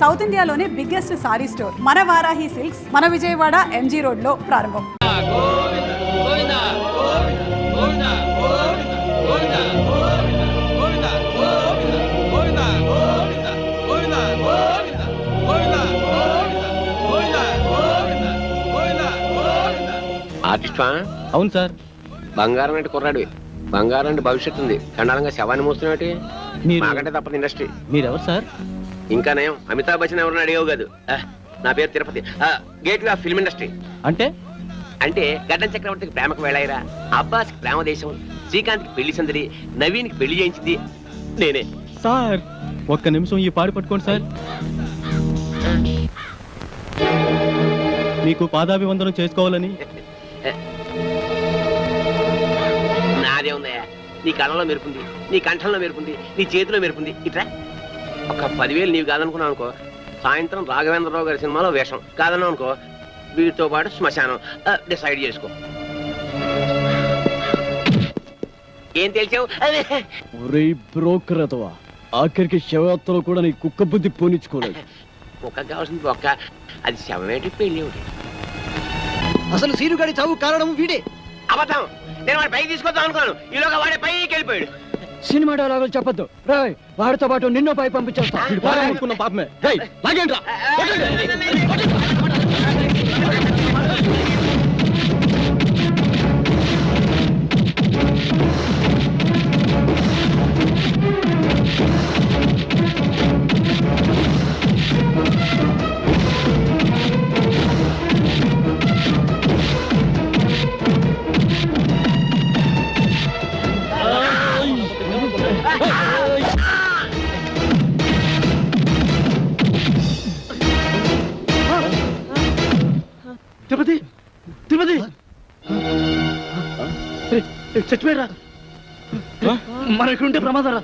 South ఇండియాలోనే biggest sorry store మన Varahi silks మన విజయవాడ ఎంజీ రోడ్ లో ప్రారంభం. ఆర్టిస్టా? అవును సార్. బంగారం అంటే కుర్రాడు, బంగారం అంటే భవిష్యత్తు ఉంది. చండాలంగా శవాన్ని మోస్తున్నట్టు మాకంటే తప్పదు ఇండస్ట్రీ. మీరెవరు సార్? ఇంకా నయం, అమితాబ్ బచ్చన్ ఎవరన్నా అడిగావు కాదు. నా పేరు Tirupati, gate way of film industry. అంటే అంటే గడ్డం చక్రవర్తికి ప్రేమకు వెళ్ళాయిరా, అబ్బాస్కి ప్రేమ దేశం, శ్రీకాంత్కి పెళ్లి సందడి, నవీన్కి పెళ్లి చేయించింది నేనే. సార్ ఒక్క నిమిషం ఈ పాడి పట్టుకోండి సార్. మీకు పాదాభివందనం చేసుకోవాలని. నాదే ఉందయ్యా, నీ కళ్ళలో మెరుపుంది, నీ కంఠంలో మెరుపుంది, నీ చేతిలో మెరుపుంది. ఇట్లా ఒక 10,000 నీవు కాదనుకున్నావు అనుకో, సాయంత్రం రాఘవేంద్రరావు గారి సినిమాలో వేషం. కాదన్నావు అనుకో, వీటితో పాటు శ్మశానం. డిసైడ్ చేసుకో. ఏం తెలిసావు? బ్రోకర్ అతవా, ఆఖరికి శవయాత్రలో కూడా నీ కుక్క బుద్ధి పోనిచ్చుకోలేదు. కుక్క కావాల్సింది ఒక్క, అది శవమేటి పెళ్లి ఒకటి. అసలు సీనుగాడి చావు కారణం వీడే. అబద్ధం. నేను వాడి పైకి తీసుకొద్దాం అనుకున్నాను, ఈలోగా వాడే పైకి వెళ్ళిపోయాడు. సినిమా డైలాగులు చెప్పొద్దు రాయ్, వాడితో పాటు నిన్నో పై పంపించేస్తా. పాపమే. రేయ్, లాగేంట్రా. తిరుపతి, తిరుపతి చచ్చిపోయారా? మన ఇక్కడ ఉంటే ప్రమాదం రా.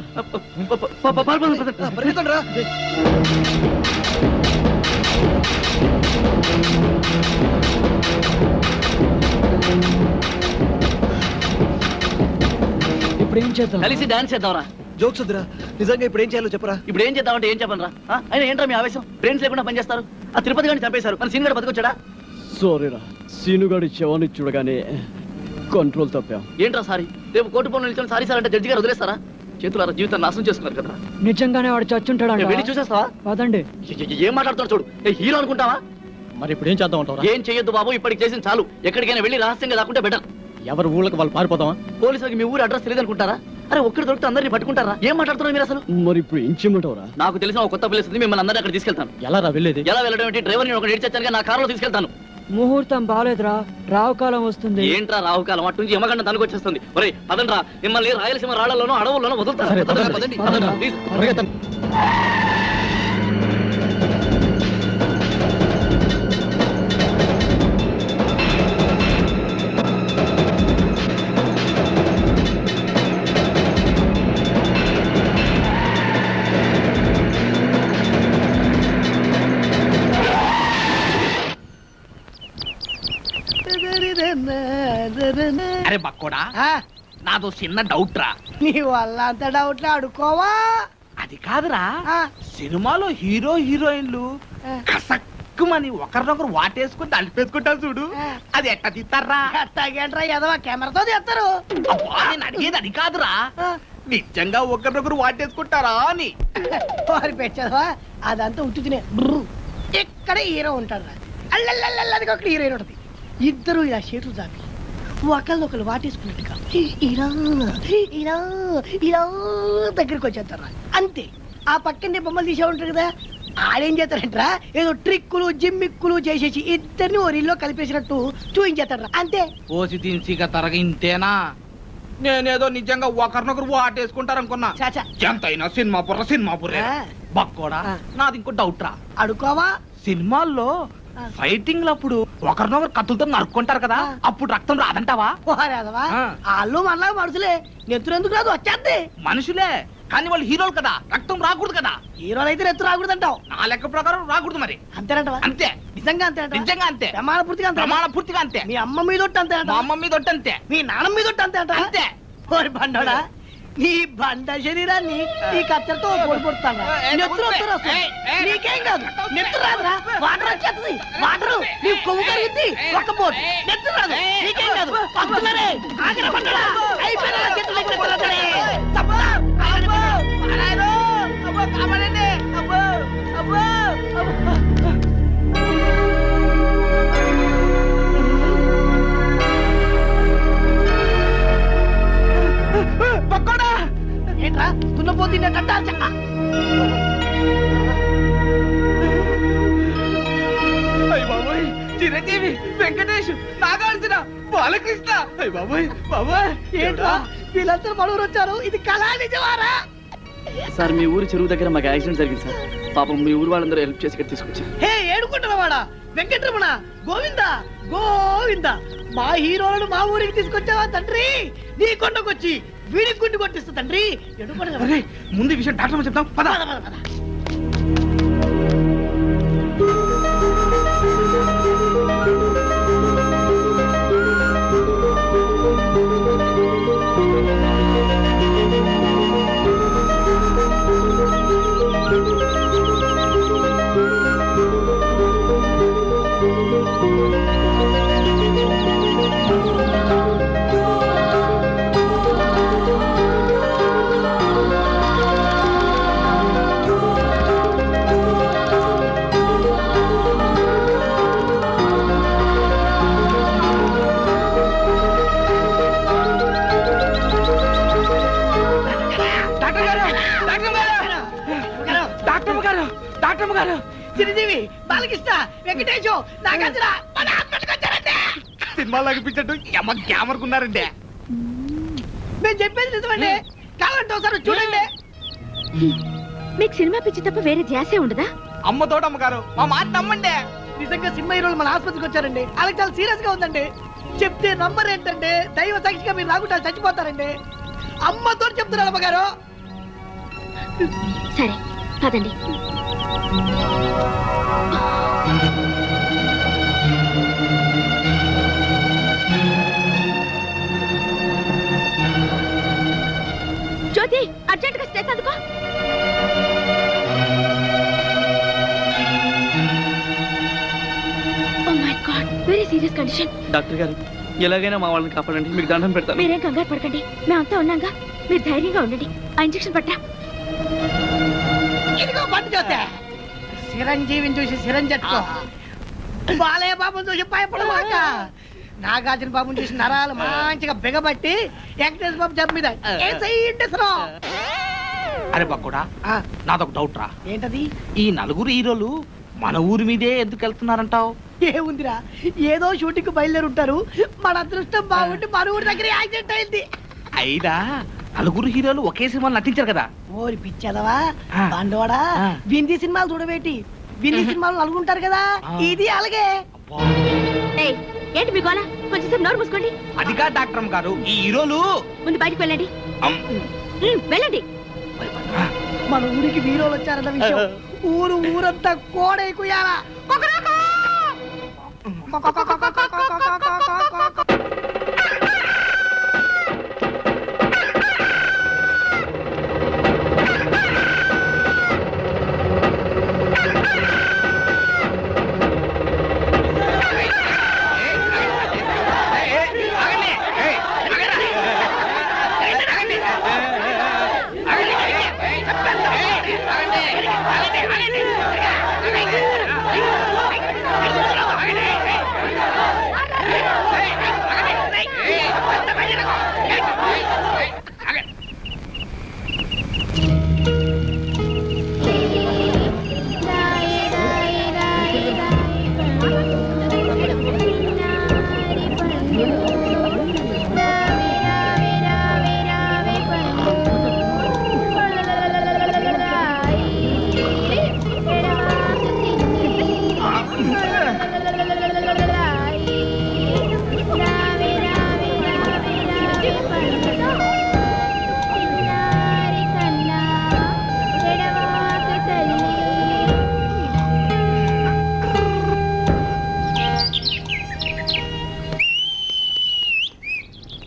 ఇప్పుడు ఏం చేద్దాం? కలిసి డాన్స్ చేద్దాంరా. జోక్స్ వద్దురా, నిజంగా ఇప్పుడు ఏం చేయాలో చెప్పరా. ఇప్పుడు ఏం చేద్దామంటే ఏం చెప్పను రా. అయినా ఏంట్రా మీ ఆవేశం? ఫ్రెండ్స్ లేకుండా పనిచేస్తారు. ఆ తిరుపతి గారిని చంపేశారు, మన సీన్ గడ బతికొచ్చాడా? సారీరా, సీనుగాడి శవాన్ని చూడగానే కంట్రోల్ తప్పాం. ఏంట్రా సారీ? రేపు కోర్టు పనులు నిల్చొని సారీ సార్ అంటే జడ్జి గారు వదిలేస్తారా? చేతులారా జీవితాన్ని నాశనం చేసుకున్నారు కదా. నిజంగానే వాడు చచ్చుంటాడు. వెళ్ళి చూసేస్తావా? పదండి. ఏం మాట్లాడుతాడు చూడు. హీరో అనుకుంటావా? మరి ఇప్పుడు ఏం చేద్దాం అంటారా? ఏం చెయ్యొద్దు బాబు, ఇప్పటికి చేసింది చాలు. ఎక్కడికైనా వెళ్ళి రహస్యంగా దాక్కుంటే బెటర్. ఎవరు ఊళ్ళకి వాళ్ళు పారిపోతామా? పోలీసులకి మీ ఊరు అడ్రస్ తెలియదు అనుకుంటారా? అరే ఒక్కడి దొరికితే అందరినీ పట్టుకుంటారా? ఏం మాట్లాడుతున్నారు మీరు అసలు? మరి ఇప్పుడు ఏం చేయమంటావురా? నాకు తెలిసిన ఒక కొత్త ప్లేస్ ఉంది, మిమ్మల్ని అందరినీ అక్కడ తీసుకెళ్తాను. ఎలా రా వెళ్ళేది? ఎలా వెళ్ళడం ఏంటి? డ్రైవర్ నేను ఒక నేర్చాను, నా కారులో తీసుకెళ్తాను. ముహూర్తం బాలేదురా, రావుకాలం వస్తుంది. ఏంట్రా రావుకాలం? అటు నుంచి యమగండ తనకు వచ్చేస్తుంది. ఒరే పదండ్రా, మిమ్మల్ని రాయలసీమ రాళ్లలోనూ అడవుల్లోనూ వదులుతారు. పదండి. ప్లీజ్. అరే బక్కోడా, నాదో చిన్న డౌట్ రా. నీ వల్ల అంత డౌట్లు అడుకోవా? అది కాదురా, సినిమాలో హీరో హీరోయిన్లు కసక్కుమని ఒకరినొకరు వాటేసుకుని తలిపేసుకుంటారు చూడు, అది ఎట్ట తీస్తారా? ఎట్టాగేంట్రా ఎదవా, కెమెరాతో తీస్తారు. అబ్బా, నేను అడిగేది అది కాదురా, నిజంగా ఒకరినొకరు వాటేసుకుంటారా అని. వారి పెట్టదవా, అదంతా ఉట్టుకునే. ఇక్కడ హీరో ఉంటాడు రా, అల్లల్లది ఒక హీరోయిన్ ఉంటుంది. ఇద్దరు ఇలా చేతులు చాపి ఒకళ్ళొకళ్ళు వాటేసుకున్నట్టుగా ఇలా ఇలా ఇలా దగ్గరికి వచ్చేస్తారా. అంతే. ఆ పక్కనే బొమ్మలు తీసే ఉంటారు కదా, ఆడేం చేస్తారంటరా, ఏదో ట్రిక్కులు జిమ్మిక్కులు చేసేసి ఇద్దరిని ఓ రీల్లో కలిపేసినట్టు చూపించేస్తారా. అంతే. పోసి తీసిగా తరగింతేనా? నేనేదో నిజంగా ఒకరినొకరు వాటేసుకుంటారు అనుకున్నా. చాచా, ఎంతైనా సినిమా బుర్రే. బక్కోడా, నాది ఇంకో డౌట్ రా. అడుకోవా? సినిమాల్లో ఫైటింగ్ అప్పుడు ఒకరినొకరు కత్తులతో నరుక్కుంటారు కదా, అప్పుడు రక్తం రాదంటావా? పోరాదవా, వాళ్ళు మనలా మనుషులే, నెత్తురు ఎందుకు రాదు, వచ్చేద్ది. మనుషులే కానీ వాళ్ళు హీరోలు కదా, రక్తం రాకూడదు కదా. హీరోలు అయితే నెత్తు రాకూడదు అంటావు. నా లెక్క ప్రకారం రాకూడదు మరి. అంతేనంటవా? అంతే. నిజంగా అంతే? నిజంగా అంతే. ప్రమాణ పూర్తిగా అంతే. ప్రమాణ పూర్తిగా అంతే. మీ అమ్మ మీద అంతే, మా అమ్మ మీద అంతే, మీ నాన్న మీద అంతే అంట. అంతే. ఓరి బండోడా, నీ బండ శరీరాన్ని ఈ కత్తెరతో పొడిపోతాను నెత్తురు నీకేం కాదు నెత్తురు రాదురా వాటర్ వచ్చేస్తుంది వాటర్ నీ కొవ్వు కరిగింది ఒక్క పోటు నెత్తురు రాదు నీకేం కాదు పక్కలనే ఆగిన పట్టడా అయిపోయినా చేతులు ఎక్కడ తప్పదా అబ్బో కాపాడండి అబ్బో అబ్బో అబ్బో పక్కోడా ఏంట్రా తున్నపోతుండే కట్టాలి చెక్క అయ్య బాబోయ్ చిరంజీవి వెంకటేష్ నాగార్జున బాలకృష్ణ అయ్య బాబోయ్ బాబోయ్ ఏంట్రా వీళ్ళందరూ మనూరు వచ్చారు ఇది కళా నిజమారా సార్ మీ ఊరు చెరువు దగ్గర మాకు యాక్సిడెంట్ జరిగింది సార్ పాపం మీ ఊరు వాళ్ళందరూ హెల్ప్ చేసి ఇక్కడ తీసుకొచ్చారు హే ఏడుకుంటున్నవాడా వెంకటరమణ గోవింద గోవింద మా హీరోలను మా ఊరికి తీసుకొచ్చావా తండ్రి నీ కొండకొచ్చి వీడికి గుండు కొట్టిస్తా తండ్రి అరే ముందు ఈ విషయం డాక్టర్ చెప్తాం పద డాక్టర్ గారు చిరంజీవి బాలకృష్ణ వెంకటేశ్ నాగార్జున మన హాస్పిటల్కి వచ్చారంటే సినిమాలు అనిపించట్టు ఎమ్మ గ్యామర్కున్నారండి మేము చెప్పేది నిజమండి కావాలంటే ఒకసారి చూడండి మీకు సినిమా పిచ్చి తప్ప వేరే ధ్యాసే ఉండదా అమ్మ తోట అమ్మగారు మా మాట నమ్మండి నిజంగా సినిమా హీరోలు మన ఆసుపత్రికి వచ్చారండి వాళ్ళకి చాలా సీరియస్ గా ఉందండి చెప్తే నంబర్ ఏంటంటే దైవ సాక్షిగా మీరు రాకుండా చచ్చిపోతారండి అమ్మతో చెప్తున్నారు అమ్మగారు సరే పదండి జ్యోతి అర్జెంట్ గా స్టేట్ అందుకో oh my god very serious condition doctor గారు ఎలాగైనా మా వాళ్ళని కాపాడండి మీకు దండం పెడతాను మీరేం కంగారు పడకండి మేమంతా ఉన్నాగా మీరు ధైర్యంగా ఉండండి ఆ ఇంజెక్షన్ పట్టా ఇదిగో బండి చూస్తే చిరంజీవిని చూసి చిరంజట్టుకో బాలయ్య బాబుని చూసి భయపడమాక నాగార్జున బాబుని చూసి నరాలు మంచిగా బిగబట్టి వెంకటేశ్వర బాబు జబ్బు మీద అరే పక్కడా నాదొక డౌట్ రా ఏంటది ఈ నలుగురు హీరోలు మన ఊరి మీదే ఎందుకు వెళ్తున్నారంటావు ఏముందిరా ఏదో షూటింగ్ బయలుదేరి ఉంటారు మన అదృష్టం బాగుండి మన ఊరి దగ్గర యాక్సిడెంట్ అయింది అయినా నలుగురు హీరోలు ఒకే సినిమాలు నటించారు కదా ఓరి పిచ్చదవా ఆ. బండోడా ఆ. వింది సినిమాలు చూడబెట్టి వింది సినిమాలు నలుగుంటారు కదా ఆ. ఇది అలాగే ఏయ్, ఏంటి మీ గోల కొంచెం సేపు నోరు మూసుకోండి అదిగా డాక్టర్ గారు ఈ హీరోలు ముందు బయటికి వెళ్ళండి అమ్, వెళ్ళండి మన ఊరికి వీరోలు వచ్చారన్న విషయం ఊరంతా కోడై కుయాలా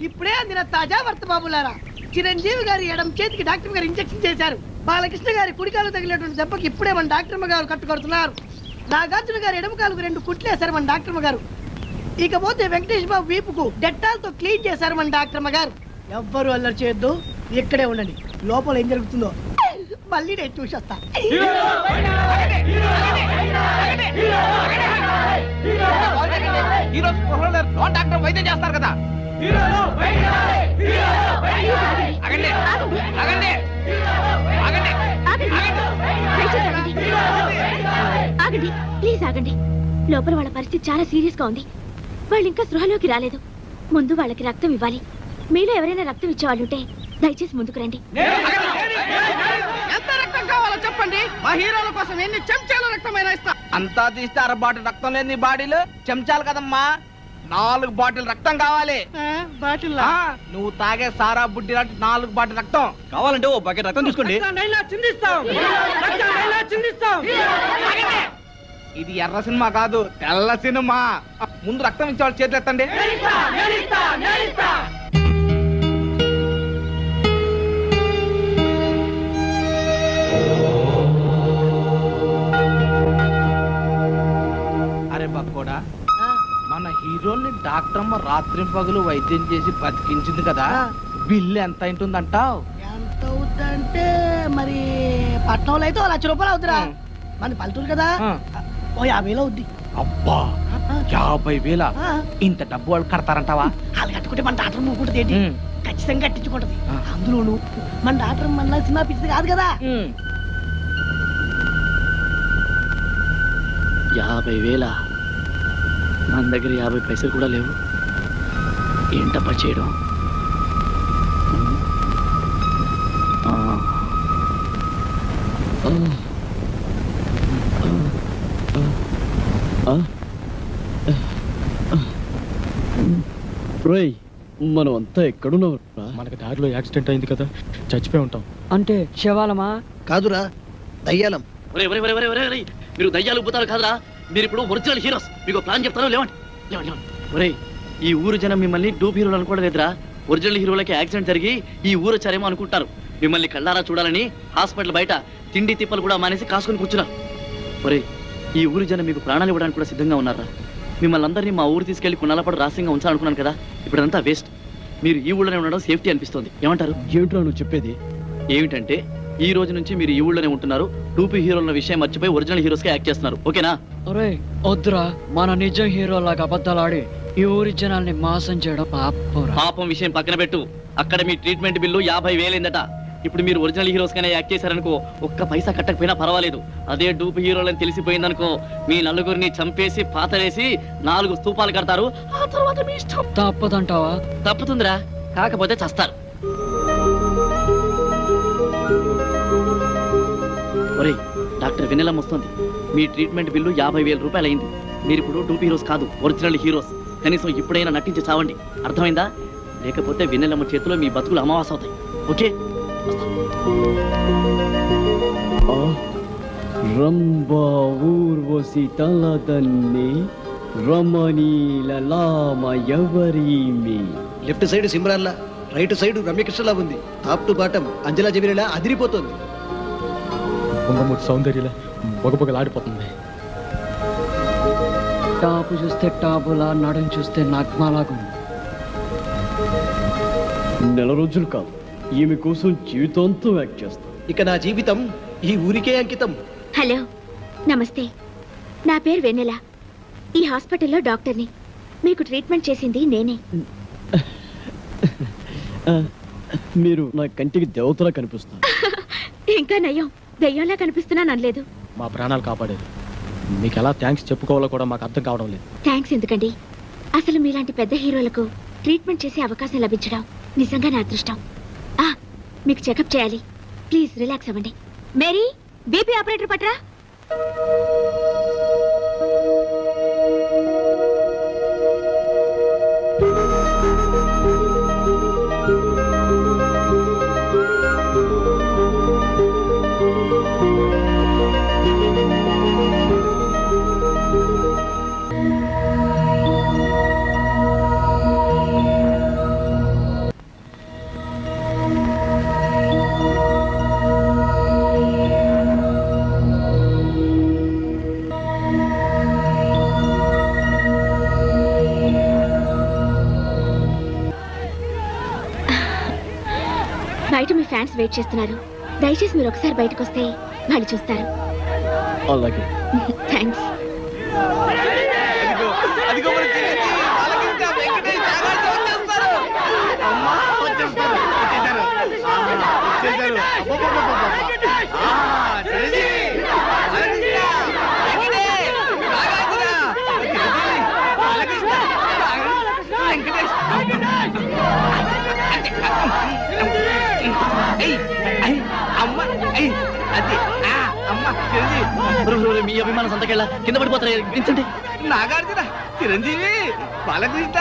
ఇప్పుడే అందిన తాజా వర్త బాబులారా చిరంజీవి గారి ఎడం చేతికి డాక్టర్ గారు ఇంజెక్షన్ చేశారు. బాలకృష్ణ గారి కుడికాలు తగిలినటువంటి దెబ్బకి ఇప్పుడే మన డాక్టర్ గారు కట్టుకొడుతున్నారు. నాగార్జున గారు ఎడమ కాలుకు 2 కుట్లేశారు మన డాక్టర్ గారు. ఇకపోతే వెంకటేష్ బాబు వీపుకు డెట్టాల్తో క్లీన్ చేశారు మన డాక్టర్ గారు. ఎవ్వరు అల్లరి చేయొద్దు, ఇక్కడే ఉండండి. లోపల ఏం జరుగుతుందో మళ్ళీ నేను చూసొస్తా. ఈరోజు డాక్టర్ వైద్యం చేస్తారు కదా. ఆగండి, ఆగండి, ఆగండి. ఆగండి ప్లీజ్ ఆగండి. లోపల వాళ్ళ పరిస్థితి చాలా సీరియస్ గా ఉంది. వాళ్ళు ఇంకా స్పృహలోకి రాలేదు. ముందు వాళ్ళకి రక్తం ఇవ్వాలి. మీలో ఎవరైనా రక్తం ఇచ్చేవాళ్ళుంటే దయచేసి ముందుకు రండి. ఎంత రక్తం కావాలో చెప్పండి, మా హీరోల కోసం ఎన్ని చెంచాల రక్తమైనా ఇస్తా. అంతా తీస్తే 1 బాటిల్ రక్తం లేదు నీ బాడీలో. చెంచాలు కదమ్మా, 4 బాటిల్ రక్తం కావాలి. బాటిల్ ఆ, నువ్వు తాగే సారా బుడ్డి లాంటి 4 బాటిల్ రక్తం కావాలంటే ఓ బకెట్ రక్తం తీసుకోండి. ఇది ఎర్ర సినిమా కాదు, తెల్ల సినిమా. ముందు రక్తం ఇచ్చేవాళ్ళు చేతులు ఎత్తండి. అరే బక్కోడా, మన హీరోని డాక్టర్ అమ్మ రాత్రి పగులు వైద్యం చేసి బతికించింది కదా. బిల్లు ఎంత అయింటుందంటావు? ఎంత అవుద్దంటే మరి పట్నంలో అయితే 1 లక్ష రూపాయలు అవుతురా. మన పల్లెటూరు కదా, ఓ 50,000 అవుద్ది. అబ్బా, 50,000. ఆ, ఇంత డబ్బు వాళ్ళు కడతారంటావా? వాళ్ళు కట్టుకుంటే మన డాక్టర్ మూకుంటుంది ఏంటి? ఉమ్. ఖచ్చితంగా కట్టించుకుంటది. ఆ. అందులోను మన డాక్టర్ మన సినిమా పిచ్చిది కాదు కదా. 50,000 మన దగ్గర 50 పైసలు కూడా లేవు. ఏంటప్పా చేయడం? రేయ్, మనం అంతా ఎక్కడున్నావు? మనకి దారిలో యాక్సిడెంట్ అయింది కదా, చచ్చిపోయి ఉంటాం. అంటే శవాలమా? కాదురా, దయ్యాలం. మీరు దయ్యాలు భూతాలు కాదురా, మీరు ఇప్పుడు ఒరిజినల్ హీరోస్. మీకు ప్లాన్ చెప్తాను, లేవండి లేవండి లేవండి. ఒరే, ఈ ఊరు జనం మిమ్మల్ని డూప్ హీరోలు అనుకోవట్లేదురా. ఒరిజినల్ హీరోలకి యాక్సిడెంట్ జరిగి ఈ ఊరు వచ్చారేమో అనుకుంటారు. మిమ్మల్ని కళ్ళారా చూడాలని హాస్పిటల్ బయట తిండి తిప్పలు కూడా మానేసి కాసుకొని కూర్చున్నారు. ఒరే, ఈ ఊరు జనం మీకు ప్రాణాలు ఇవ్వడానికి కూడా సిద్ధంగా ఉన్నారా? మిమ్మల్ని అందరినీ మా ఊరు తీసుకెళ్లి కొన్నాళ్ళ పాటు రహస్యంగా ఉంచాలనుకున్నాను కదా. ఇప్పుడంతా వేస్ట్. మీరు ఈ ఊళ్ళోనే ఉండడం సేఫ్టీ అనిపిస్తుంది. ఏమంటారు? ఏమిట్రా నువ్వు చెప్పేది? ఏమిటంటే ఈ రోజు నుంచి మీరు ఈ ఊళ్ళోనే ఉంటున్నారు. టూపీ హీరోల విషయం మర్చిపోయి ఒరిజినల్ హీరోస్ గా యాక్ట్ చేస్తున్నారు. ఓకేనా? ఒరే వద్దురా, మన నిజం హీరోలాగా అబద్ధాలాడి ఈ ఊరి జనాల్ని మోసం చేయడం పాపం. పాపం విషయం పక్కన పెట్టు. అక్కడ మీ ట్రీట్మెంట్ బిల్లు 50,000 ఇప్పుడు మీరు ఒరిజినల్ హీరోస్ గానే యాక్ట్ చేశారనుకో, ఒక్క పైసా కట్టకపోయినా పర్వాలేదు. అదే డూప్ హీరోలని తెలిసిపోయిందనుకో, మీ నలుగురిని చంపేసి పాతరేసి 4 స్తూపాలు కడతారు. ఆ తర్వాత మీ ఇష్టం. తప్పదంటావా? తప్పుతుందిరా, కాకపోతే చస్తారు. ఒరేయ్, డాక్టర్ వెన్నెలమ్మ వస్తుంది. మీ ట్రీట్మెంట్ బిల్లు 50,000 రూపాయలు అయింది. మీరు ఇప్పుడు డూప్ హీరోస్ కాదు, ఒరిజినల్ హీరోస్. కనీసం ఇప్పుడైనా నటించి చావండి, అర్థమైందా? లేకపోతే వెన్నెలమ్మ చేతిలో మీ బతుకులు అమావాస అవుతాయి. ఓకే? రంభా ఊర్వశి తలదన్ని రమణీల లామ ఎవరీమి. లెఫ్ట్ సైడ్ సిమ్రాన్లా, రైట్ సైడ్ రమ్యకృష్ణలా ఉంది. టాప్ టు బాటం అంజలా జమీలా అదిరిపోతుంది. పొంగమూర్తి సౌందర్యలా బొగబొగలాడిపోతుంది. టాపు చూస్తే టాపులా, నడుం చూస్తే నగ్మలాగుంది. నెల రోజులు కాదు, ఈమె కోసం జీవితాంతం యాక్ట్ చేస్తాం. ఇక నా జీవితం ఈ ఊరికే అంకితం. హలో, నమస్తే. నా పేరు వెన్నెల. ఈ హాస్పిటల్లో డాక్టర్ని. మీకు ట్రీట్మెంట్ చేసింది నేనే. మీరు నా కంటికి దేవతలా కనిపిస్తారు. ఇంకా నయ్యం, దయ్యంలా కనిపిస్తున్నాను అనలేదు. మా ప్రాణాలు కాపాడేది. మీకు ఎలా థ్యాంక్స్ చెప్పుకోవాలో కూడా మాకు అర్థం కావడం లేదు. థ్యాంక్స్ ఎందుకండి? అసలు మీలాంటి పెద్ద హీరోలకు ట్రీట్మెంట్ చేసే అవకాశం లభించడం నిజంగా నా అదృష్టం. మీకు చెకప్ చేయాలి. ప్లీజ్ రిలాక్స్ అవ్వండి. మేరీ, బీపీ ఆపరేటర్ పట్రా. ఫ్యాన్స్ వెయిట్ చేస్తున్నారు. దయచేసి మీరు ఒకసారి బయటకు వస్తే వాళ్ళు చూస్తారు. అలాగే. థ్యాంక్స్. మీ అభిమానం సంతకెళ్ళ కింద పడిపోతారు. వించండి. నాగార్జున, చిరంజీవి, బాలకృష్ణ,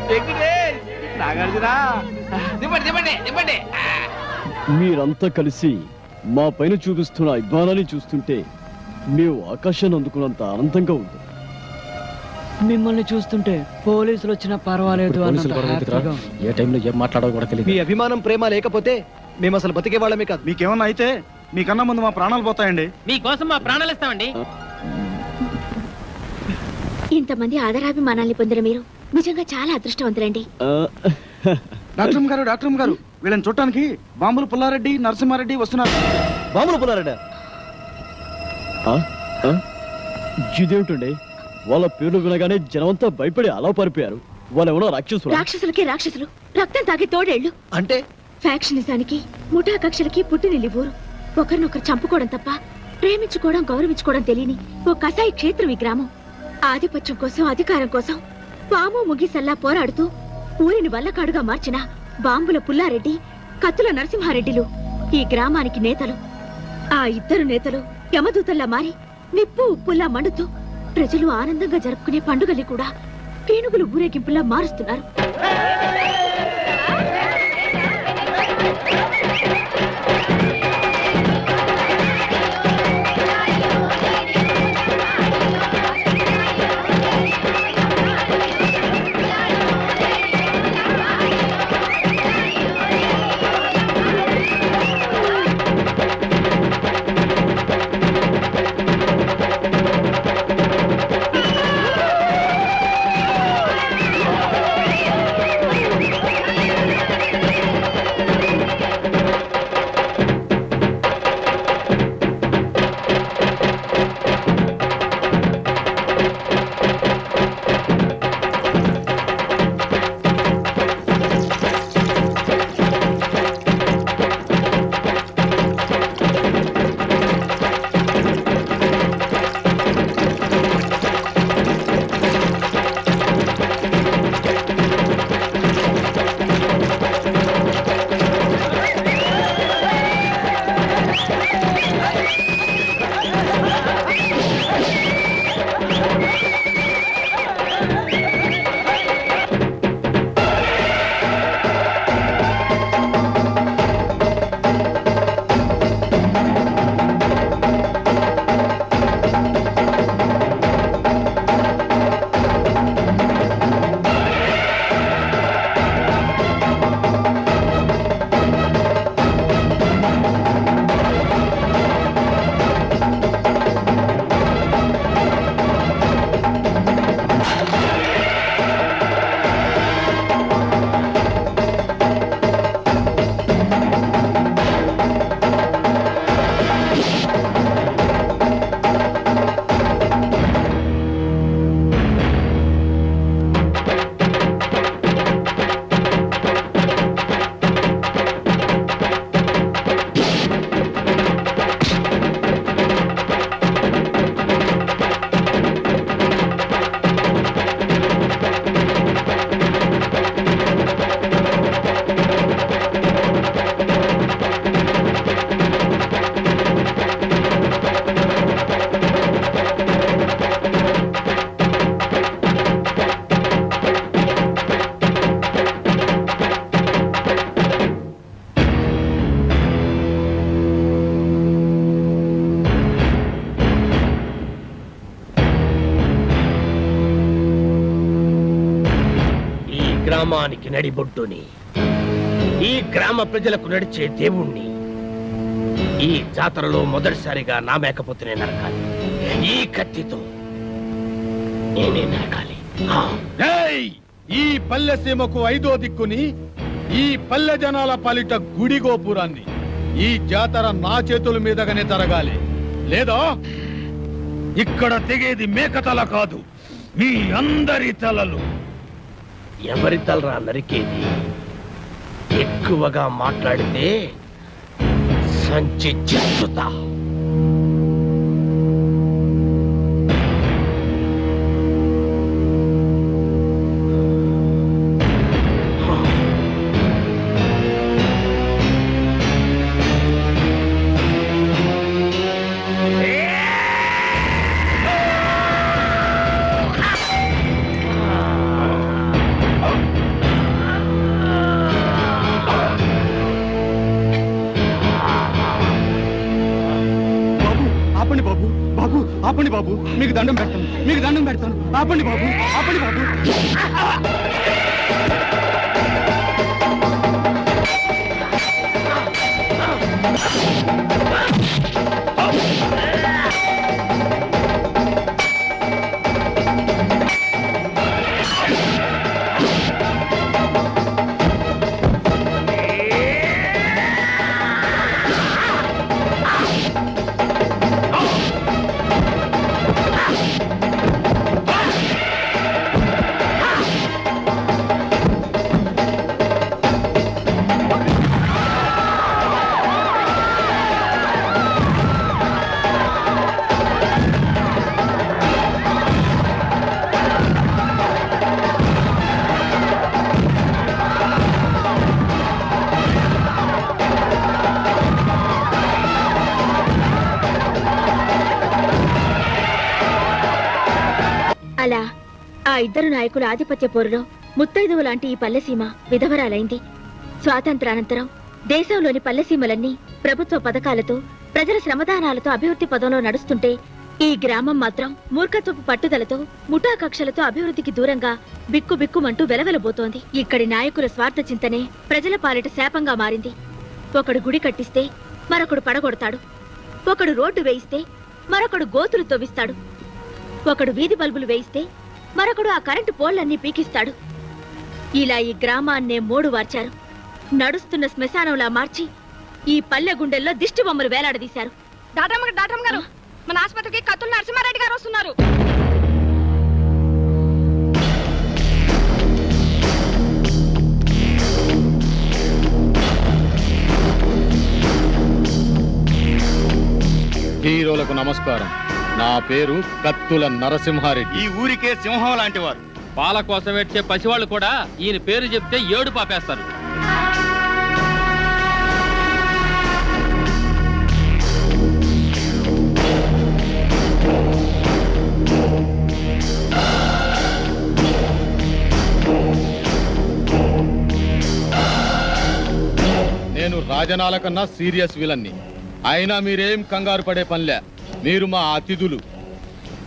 వెంకటేష్, నాగార్జున. దింపండి. మీరంతా కలిసి మా పైన చూపిస్తున్న అభిమానాన్ని చూస్తుంటే మేము ఆకాశాన్ని అందుకున్నంత ఆనందంగా ఉంది. మిమ్మల్ని చూస్తుంటే పోలీసులు వచ్చినా పర్వాలేదు అన్నంత హ్యాపీగా ఉంది. ఏ టైంలో ఏం మాట్లాడాలో కూడా తెలియదు. మీ అభిమానం ప్రేమ లేకపోతే మేము అసలు బతికే వాళ్ళమే కాదు. మీకేమన్నా అయితే మీకన్నా ముందు మా ప్రాణాలు పోతాయండి. మీకోసం మా ప్రాణాలు ఇస్తామండి. ఇంతమంది ఆదరాభిమానాల్ని పొందిన మీరు నిజంగా చాలా అదృష్టవంతులండి. డాక్టర్ గారు వీళ్ళని చూడటానికి బాంబులు పుల్లారెడ్డి, నరసింహారెడ్డి వస్తున్నారు. బాములు పుల్లారెడ్డి ఇదేమిటండి, వాళ్ళ పేర్లు వినగానే జనమంతా భయపడి అలా పారిపోయారు. వాళ్ళు ఎవరో రాక్షసులు. రాక్షసులకి రాక్షసులు, రక్తం తాగే తోడేళ్లు. అంటే ఫ్యాక్షనిజానికి, ముఠా కక్షలకి పుట్టినిల్లి ఊరు. ఒకరినొకరు చంపుకోవడం తప్ప ప్రేమించుకోవడం, గౌరవించుకోవడం తెలియని ఓ కసాయి క్షేత్రం ఈ గ్రామం. ఆధిపత్యం కోసం, అధికారం కోసం పాము ముగిసల్లా పోరాడుతూ ఊరిని వల్లకాడుగా మార్చిన బాంబుల పుల్లారెడ్డి, కత్తుల నరసింహారెడ్డిలు ఈ గ్రామానికి నేతలు. ఆ ఇద్దరు నేతలు యమదూతల్లా మారి నిప్పు ఉప్పుల్లా మండుతూ ప్రజలు ఆనందంగా జరుపుకునే పండుగల్ని కూడా పీనుగులు ఊరేగింపుల్లా మారుస్తున్నారు. గ్రామానికి నడిబొడ్డుని, ఈ గ్రామ ప్రజలకు నడిచే దేవుణ్ణి ఈ జాతరలో మొదటిసారిగా నా మేకపోతేనే నరకాలి. ఈ కత్తితో నేనే నరకాలి. ఈ పల్లెసీమకు 5వ దిక్కుని ఈ పల్లె జనాల పాలిట గుడి గోపురాన్ని ఈ జాతర నా చేతుల మీదగానే జరగాలి. లేదా ఇక్కడ తెగేది మేకతల కాదు, మీ అందరి తలలు. ఎవరి తలరా నరికేది? ఎక్కువగా మాట్లాడితే సంచి చెత్తుతా. ఆపండి బాబు, బాబు ఆపండి బాబు, మీకు దండం పెడతాను, మీకు దండం పెడతాను. ఆపండి బాబు, ఆపండి బాబు. అలా ఆ ఇద్దరు నాయకుల ఆధిపత్య పోరులో ముత్తైదువు లాంటి ఈ పల్లెసీమ విధవరాలైంది. స్వాతంత్రానంతరం దేశంలోని పల్లెసీమలన్నీ ప్రభుత్వ పథకాలతో, ప్రజల శ్రమదానాలతో అభివృద్ధి పదంలో నడుస్తుంటే ఈ గ్రామం మాత్రం మూర్ఖత్వపు పట్టుదలతో, ముఠా కక్షలతో అభివృద్ధికి దూరంగా బిక్కుబిక్కుమంటూ వెలవెలబోతోంది. ఇక్కడి నాయకుల స్వార్థ చింతనే ప్రజల పాలిట శాపంగా మారింది. ఒకడు గుడి కట్టిస్తే మరొకడు పడగొడతాడు, ఒకడు రోడ్డు వేయిస్తే మరొకడు గోతులు తవ్విస్తాడు, ఒకడు వీధి బల్బులు వేయిస్తే మరొకడు ఆ కరెంటు పోళ్లన్నీ పీకిస్తాడు. ఇలా ఈ గ్రామాన్నే మోడు వార్చారు. నడుస్తున్న శ్మశానంలా మార్చి ఈ పల్లె గుండెల్లో దిష్టి బొమ్మలు వేలాడదీశారు. డాక్టర్ గారు, మన ఆసుపత్రికి కత్తుల నరసింహారెడ్డి గారు వస్తున్నారు. హీరోలకు నమస్కారం. నా పేరు కత్తుల నరసింహారెడ్డి. ఈ ఊరికే సింహం లాంటి వారు. పాల కోసం వచ్చే పసివాళ్ళు కూడా ఈయన పేరు చెప్తే ఏడు పాపేస్తారు. నేను రాజనాల కన్నా సీరియస్ విలన్ని. అయినా మీరేం కంగారు పడే పనిలే. మీరు మా అతిథులు.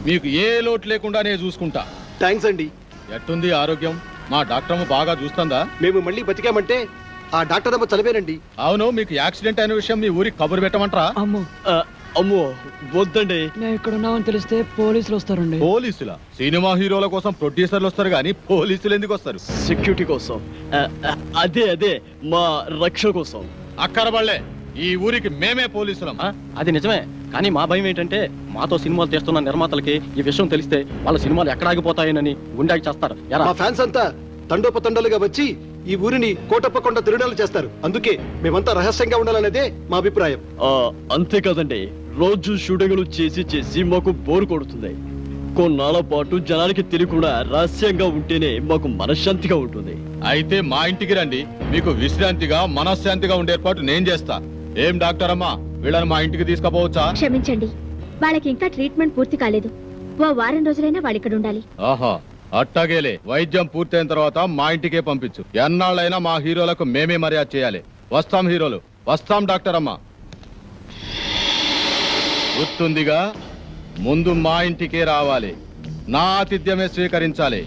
మీకు ఏ లోటు లేకుండా నేను చూసుకుంటా. థ్యాంక్స్ అండి. ఎట్టుంది ఆరోగ్యం? మా డాక్టర్ బాగా చూస్తుందా? మేము మళ్ళీ బతికామంటే ఆ డాక్టర్ అమ్మ చదివేనండి. అవును, మీకు యాక్సిడెంట్ అయిన విషయం మీ ఊరికి కబురు పెట్టమంటారా? అమ్మో వద్దండి. నేను ఇక్కడ ఉన్నామని తెలిస్తే పోలీసులు వస్తారండి. పోలీసులా? సినిమా హీరోల కోసం ప్రొడ్యూసర్లు వస్తారు కానీ పోలీసులు ఎందుకు వస్తారు? సెక్యూరిటీ కోసం. అదే మా రక్షణ కోసం. అక్కరబళ్ళే, ఈ ఊరికి మేమే పోలీసులం. అది నిజమే, కానీ మా భయం ఏంటంటే మాతో సినిమాలు తీస్తున్న నిర్మాతలకి ఈ విషయం తెలిస్తే వాళ్ళ సినిమాలు ఎక్కడ ఆగిపోతాయని గుండాకి చేస్తారు. మా ఫ్యాన్స్ అంతా తండోపతండాలుగా వచ్చి ఈ ఊరిని కోటప్పకొండ తిరునాలు చేస్తారు. అందుకే మేమంతా రహస్యంగా ఉండాలనేదే మా అభిప్రాయం. అంతే కదండి, రోజు షూటింగ్లు చేసి మాకు బోరు కొడుతుంది. కొన్నాళ్ళ పాటు జనానికి తెలియకుండా రహస్యంగా ఉంటేనే మాకు మనశ్శాంతిగా ఉంటుంది. అయితే మా ఇంటికి రండి, మీకు విశ్రాంతిగా మనశ్శాంతిగా ఉండే ఏర్పాటు నేను చేస్తా. ఏం డాక్టర్ అమ్మా, వీళ్ళని మా ఇంటికి తీసుకుపోవచ్చా? క్షమించండి, వాళ్ళకి ఇంకా ట్రీట్మెంట్ పూర్తి కాలేదు. ఓ వారం రోజులైనా వాళ్ళు ఇక్కడ ఉండాలి. ఆహా, అట్టాగేలే. వైద్యం పూర్తయిన తర్వాత మా ఇంటికే పంపించు. ఎన్నాళ్ళైనా మా హీరోలకు మేమే మర్యాద చేయాలి. వస్తాం హీరోలు, వస్తాం డాక్టర్ అమ్మా. గుర్తుందిగా, ముందు మా ఇంటికే రావాలి, నా ఆతిథ్యమే స్వీకరించాలి.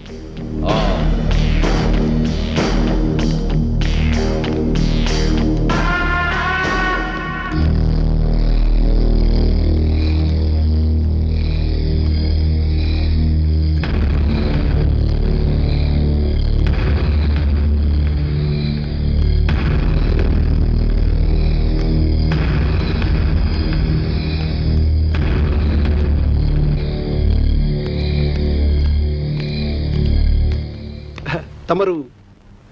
తమరు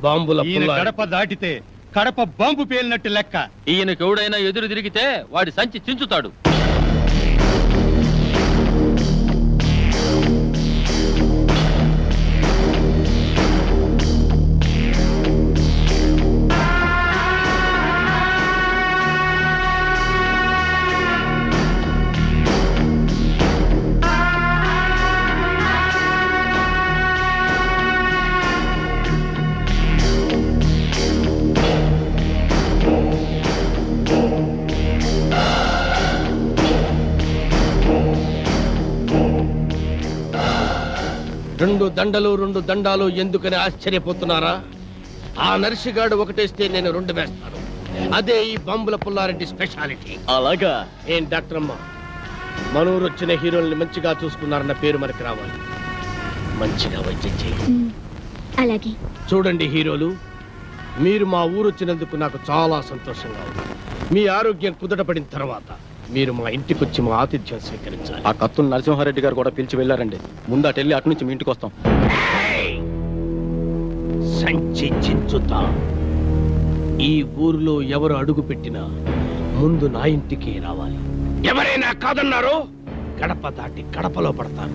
బాంబుల గడప దాటితే కడప బాంబు పేలినట్టు లెక్క. ఈయనకెవడైనా ఎదురు తిరిగితే వాడి సంచి చించుతాడు. రెండు దండాలు ఎందుకని ఆశ్చర్యపోతున్నారా? ఆ నర్సిగాడు ఒకటేస్తే నేను 2 వేస్తాను. అదే ఈ బాంబుల పుల్లారెడ్డి స్పెషాలిటీ. అలాగా? ఏం డాక్టర్ అమ్మా, మనూరు వచ్చిన హీరోల్ని మంచిగా చూసుకున్నారన్న పేరు మనకి రావాలి. మంచిగా వైద్యం చేయండి. అలాగే. చూడండి హీరోలు, మీరు మా ఊరు వచ్చినందుకు నాకు చాలా సంతోషంగా ఉంది. మీ ఆరోగ్యం కుదుటపడిన తర్వాత మీరు మా ఇంటికి వచ్చి మా ఆతిథ్యం స్వీకరించాలి. ఆ కత్తులు నరసింహారెడ్డి గారు కూడా పిలిచి వెళ్ళారండి. ముందు అటు వెళ్ళి అటు నుంచి మీ ఇంటికి వస్తాం. సంచి చించుతా. ఈ ఊరిలో ఎవరు అడుగు పెట్టినా ముందు నా ఇంటికి రావాలి. ఎవరైనా కాదన్నారో గడప దాటి గడపలో పడతాను.